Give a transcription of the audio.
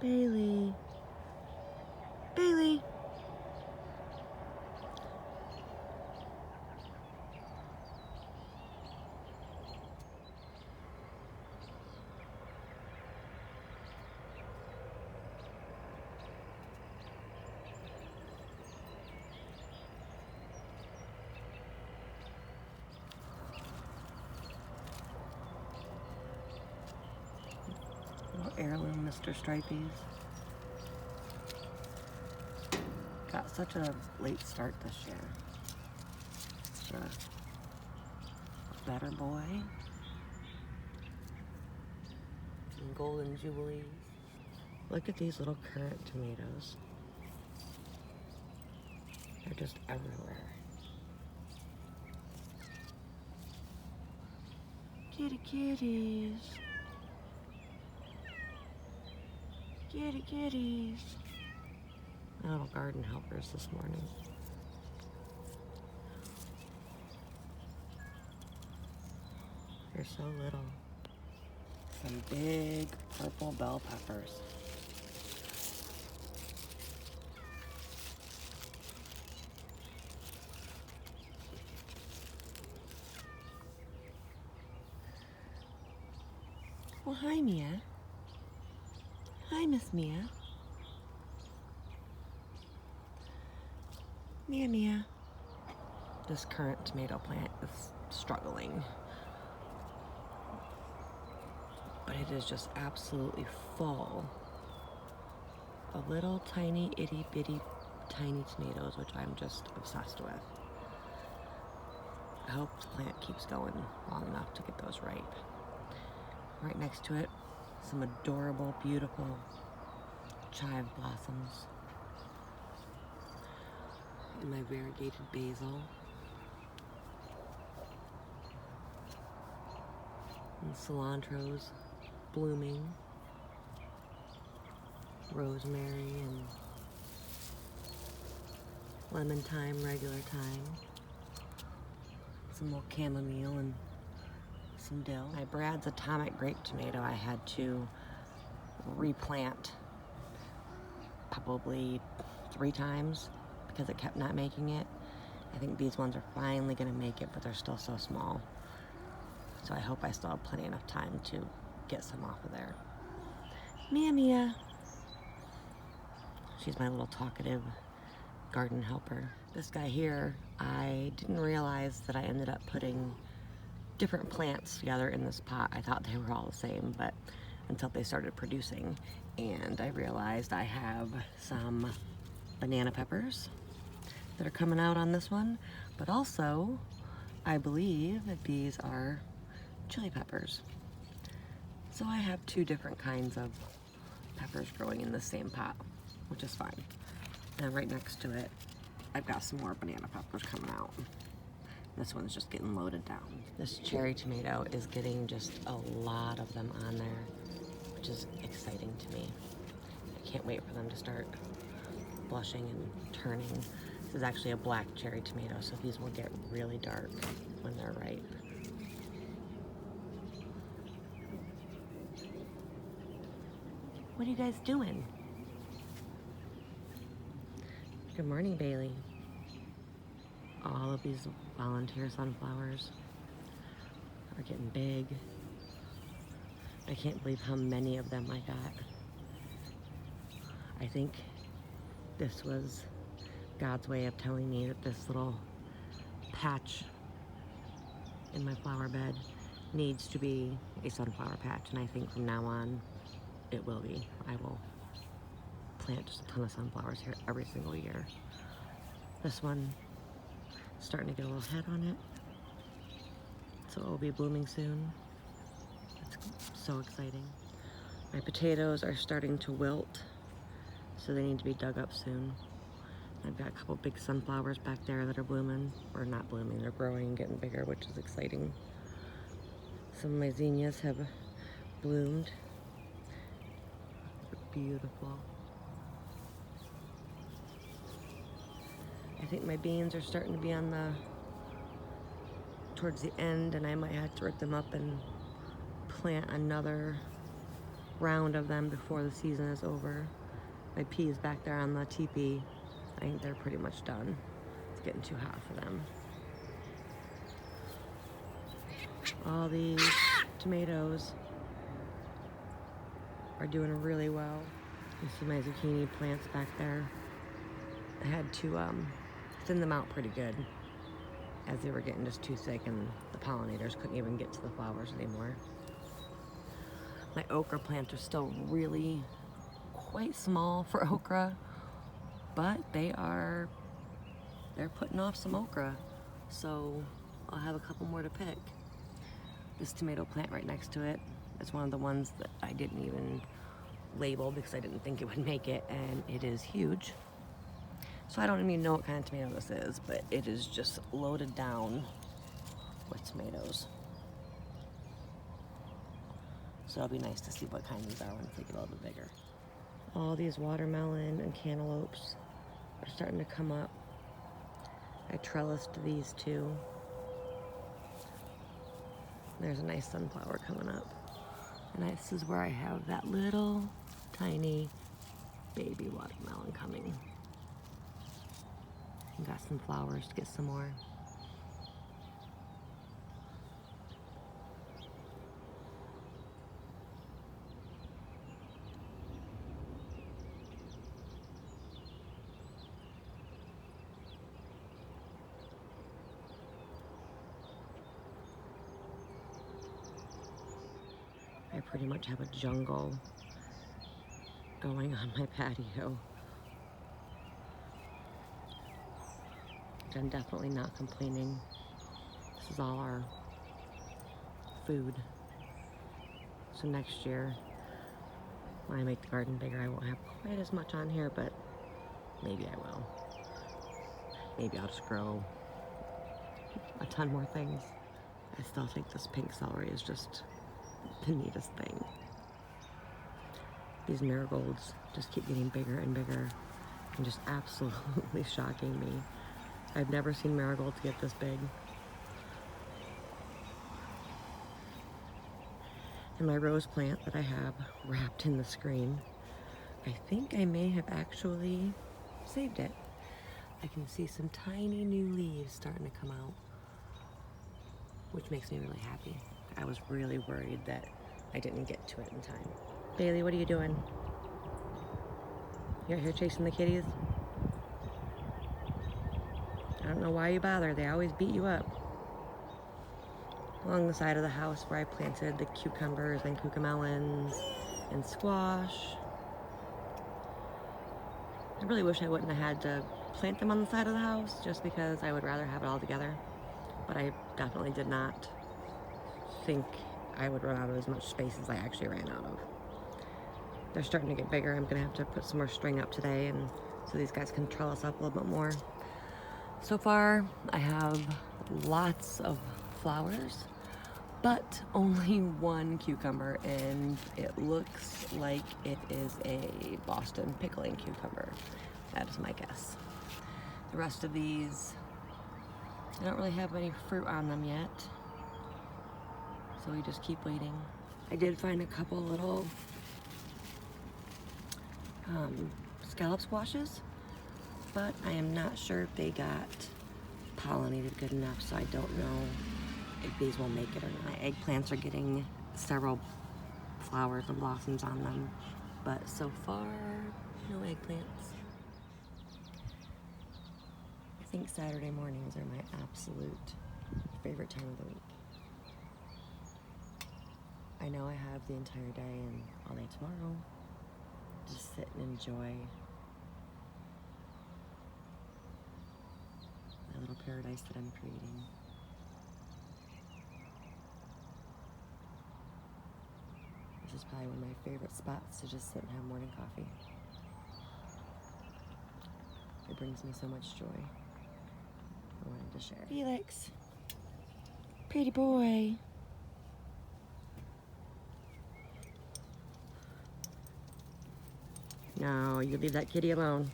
Bailey. Bailey. Little heirloom Mr. Stripeys. Got such a late start this year. Such a better boy. And golden jubilees. Look at these little currant tomatoes. They're just everywhere. Kitty kitties. Kitty kitties. My little garden helpers this morning. They're so little. Some big purple bell peppers. Well, hi, Mia. Hi, Miss Mia. Mia. This currant tomato plant is struggling. But it is just absolutely full of little tiny, itty bitty, tiny tomatoes, which I'm just obsessed with. I hope the plant keeps going long enough to get those ripe. Right next to it, some adorable, beautiful chive blossoms. And my variegated basil. And cilantro's blooming. Rosemary and lemon thyme, regular thyme. Some more chamomile and some dill. My Brad's atomic grape tomato I had to replant probably 3 times because it kept not making it. I think these ones are finally gonna make it, but they're still so small. So I hope I still have plenty enough time to get some off of there. Mia. She's my little talkative garden helper. This guy here, I didn't realize that I ended up putting different plants together in this pot. I thought they were all the same, but until they started producing. And I realized I have some banana peppers that are coming out on this one, but also I believe that these are chili peppers. So I have 2 different kinds of peppers growing in the same pot, which is fine. And right next to it, I've got some more banana peppers coming out. This one's just getting loaded down. This cherry tomato is getting just a lot of them on there, which is exciting to me. I can't wait for them to start blushing and turning. This is actually a black cherry tomato, so these will get really dark when they're ripe. What are you guys doing? Good morning, Bailey. All of these volunteer sunflowers are getting big. I can't believe how many of them I got. I think this was God's way of telling me that this little patch in my flower bed needs to be a sunflower patch, and I think from now on it will be. I will plant just a ton of sunflowers here every single year. This one is starting to get a little head on it, so it will be blooming soon. It's so exciting. My potatoes are starting to wilt, so they need to be dug up soon. I've got a couple big sunflowers back there that are blooming, or not blooming, they're growing and getting bigger, which is exciting. Some of my zinnias have bloomed. They're beautiful. I think my beans are starting to be on towards the end, and I might have to rip them up and plant another round of them before the season is over. My peas back there on the teepee, I think they're pretty much done. It's getting too hot for them. All these tomatoes are doing really well. You see my zucchini plants back there. I had to thin them out pretty good as they were getting just too thick and the pollinators couldn't even get to the flowers anymore. My okra plants are still really quite small for okra, but they're putting off some okra, so I'll have a couple more to pick. This tomato plant right next to it is one of the ones that I didn't even label because I didn't think it would make it, and it is huge. So I don't even know what kind of tomato this is, but it is just loaded down with tomatoes. So it'll be nice to see what kind these are once they get a little bit bigger. All these watermelon and cantaloupes are starting to come up. I trellised these two. There's a nice sunflower coming up. And this is where I have that little tiny baby watermelon coming. And got some flowers to get some more. I pretty much have a jungle going on my patio. I'm definitely not complaining. This is all our food. So next year, when I make the garden bigger, I won't have quite as much on here, but maybe I will. Maybe I'll just grow a ton more things. I still think this pink celery is just the neatest thing. These marigolds just keep getting bigger and bigger and just absolutely shocking me. I've never seen marigolds get this big. And my rose plant that I have wrapped in the screen, I think I may have actually saved it. I can see some tiny new leaves starting to come out, which makes me really happy. I was really worried that I didn't get to it in time. Bailey, what are you doing? You out here chasing the kitties? I don't know why you bother. They always beat you up. Along the side of the house where I planted the cucumbers and cucamelons and squash. I really wish I wouldn't have had to plant them on the side of the house just because I would rather have it all together. But I definitely did not think I would run out of as much space as I actually ran out of. They're starting to get bigger. I'm gonna have to put some more string up today and so these guys can trellis up a little bit more. So far, I have lots of flowers, but only one cucumber, and it looks like it is a Boston pickling cucumber. That is my guess. The rest of these, I don't really have any fruit on them yet, so we just keep waiting. I did find a couple little scallop squashes, but I am not sure if they got pollinated good enough, so I don't know if these will make it or not. My eggplants are getting several flowers and blossoms on them, but so far, no eggplants. I think Saturday mornings are my absolute favorite time of the week. I know I have the entire day and all day tomorrow. Just sit and enjoy my little paradise that I'm creating. This is probably one of my favorite spots to just sit and have morning coffee. It brings me so much joy. I wanted to share. Felix, pretty boy. No, you leave that kitty alone.